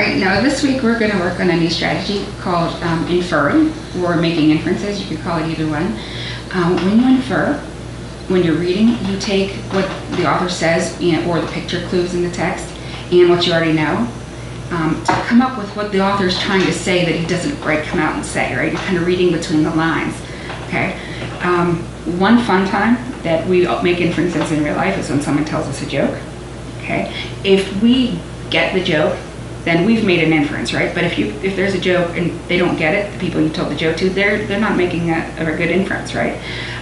right, now this week we're going to work on a new strategy called inferring or making inferences. You could call it either one. When you infer, when you're reading, you take what the author says or the picture clues in the text and what you already know to come up with what the author is trying to say that he doesn't come out and say, right? You're kind of reading between the lines, okay? One fun time that we make inferences in real life is when someone tells us a joke, okay? If we get the joke, then we've made an inference, right? But if there's a joke and they don't get it, the people you told the joke to, they're not making a good inference, right?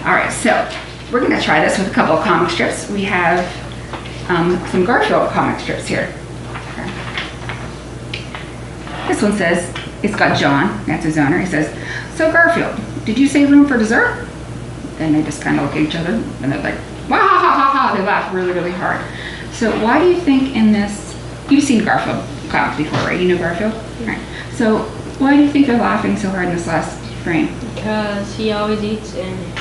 All right, so we're gonna try this with a couple of comic strips. We have some Garfield comic strips here. Okay. This one says, it's got John, that's his owner. He says, so Garfield, did you say room for dessert? Then they just kind of look at each other and they're like, wah ha ha ha ha, they laugh really, really hard. So why do you think in this, you've seen Garfield comics before, right? You know Garfield? Yeah. Right. So why do you think they're laughing so hard in this last frame? Because he always eats and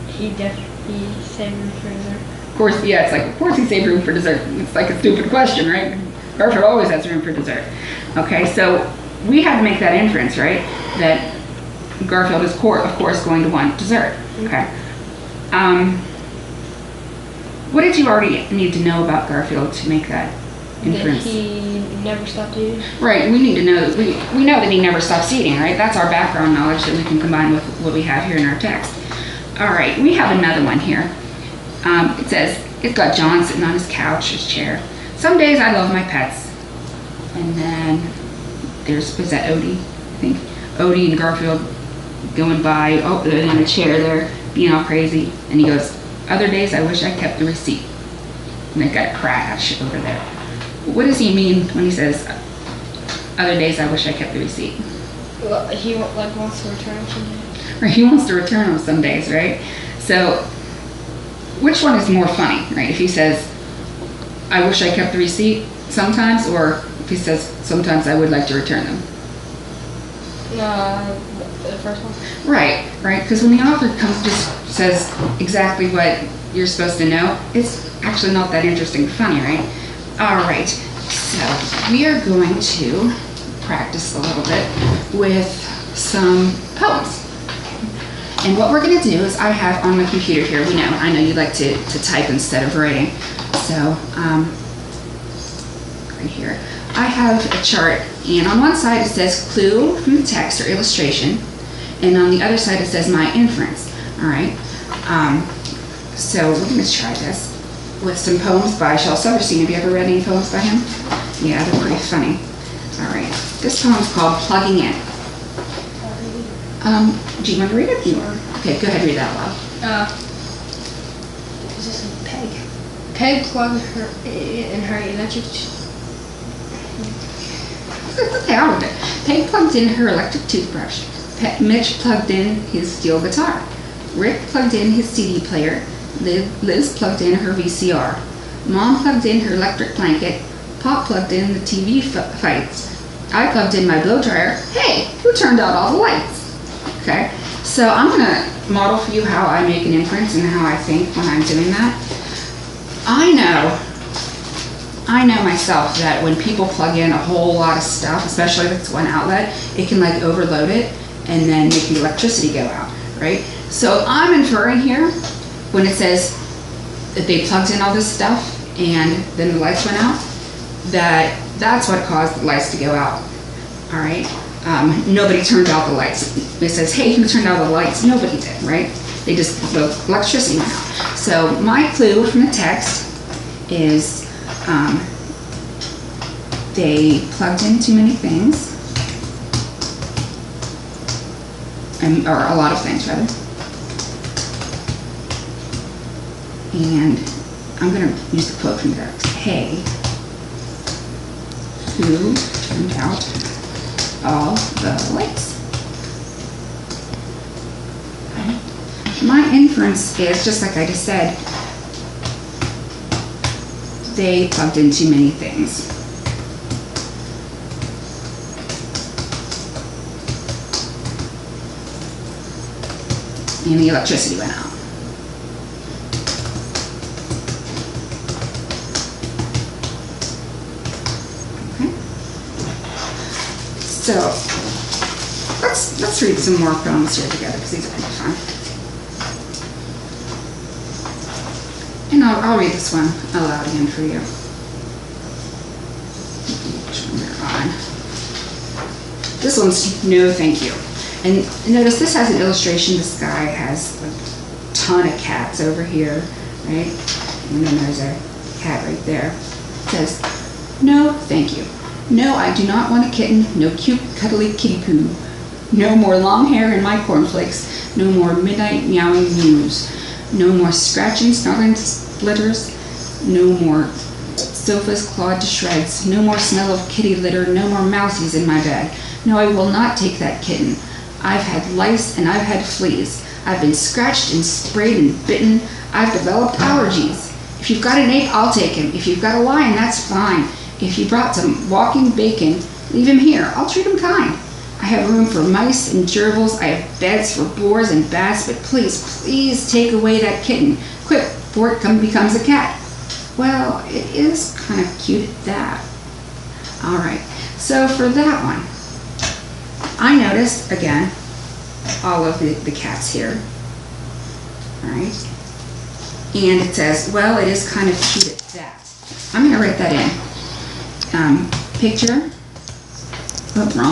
he saved room for dessert. Of course, yeah, it's like, of course he saved room for dessert. It's like a stupid question, right? Garfield always has room for dessert. Okay, so we had to make that inference, right? That Garfield is, of course, going to want dessert. Okay. What did you already need to know about Garfield to make that inference? That he never stopped eating. Right, we need to know, we know that he never stops eating, right? That's our background knowledge that we can combine with what we have here in our text. All right, we have another one here. It says, it's got John sitting on his couch, his chair. Some days I love my pets. And then there's, was that Odie? I think Odie and Garfield going by, oh, they're in a chair there, being all crazy. And he goes, other days I wish I kept the receipt. And they've got a crash over there. What does he mean when he says, other days I wish I kept the receipt? Well, he wants to return them some days. Right, he wants to return them some days, right? So, which one is more funny, right? If he says, I wish I kept the receipt sometimes, or if he says, sometimes I would like to return them? The first one. Right, because when the author just says exactly what you're supposed to know, it's actually not that interesting or funny, right? All right, so we are going to practice a little bit with some poems. And what we're going to do is I have on my computer here, I know you like to type instead of writing. So right here, I have a chart, and on one side it says clue from the text or illustration, and on the other side it says my inference. All right, so we're going to try this with some poems by Shel Silverstein. Have you ever read any poems by him? Yeah, they're pretty funny. All right, this poem is called Plugging In. Do you want to read it? Sure. Okay, go ahead and read that aloud. Is this a peg? Peg plugged in her electric... Okay, I'll read it. Peg plugged in her electric toothbrush. Mitch plugged in his steel guitar. Rick plugged in his CD player. Liz plugged in her VCR. Mom plugged in her electric blanket. Pop plugged in the TV fights. I plugged in my blow dryer. Hey, who turned out all the lights? Okay, so I'm going to model for you how I make an inference and how I think when I'm doing that. I know myself that when people plug in a whole lot of stuff, especially if it's one outlet, it can like overload it and then make the electricity go out, right? So I'm inferring here when it says that they plugged in all this stuff and then the lights went out, that's what caused the lights to go out, all right? Nobody turned out the lights. It says, hey, who turned out the lights? Nobody did, right? The electricity went out. So my clue from the text is they plugged in too many things, or a lot of things, rather. And I'm going to use the quote from the text. Hey, who turned out all the lights? Okay. My inference is, just like I just said, they plugged in too many things. And the electricity went out. Okay. So let's read some more poems here together because these are kind of fun. And I'll read this one aloud again for you. Which one we're on. This one's No Thank You. And notice this has an illustration. This guy has a ton of cats over here, right? And then there's a cat right there. It says, no thank you. No, I do not want a kitten. No cute cuddly kitty poo. No more long hair in my cornflakes. No more midnight meowing mews. No more scratching, snarling splitters. No more sofas clawed to shreds. No more smell of kitty litter. No more mousies in my bed. No, I will not take that kitten. I've had lice and I've had fleas. I've been scratched and sprayed and bitten. I've developed allergies. If you've got an ape, I'll take him. If you've got a lion, that's fine. If you brought some walking bacon, leave him here. I'll treat him kind. I have room for mice and gerbils. I have beds for boars and bats, but please, please take away that kitten. Quick, before it becomes a cat. Well, it is kind of cute at that. All right, so for that one, I noticed, again, all of the cats here. All right. And it says, well, it is kind of cute at that. I'm going to write that in. Picture. Oh, wrong.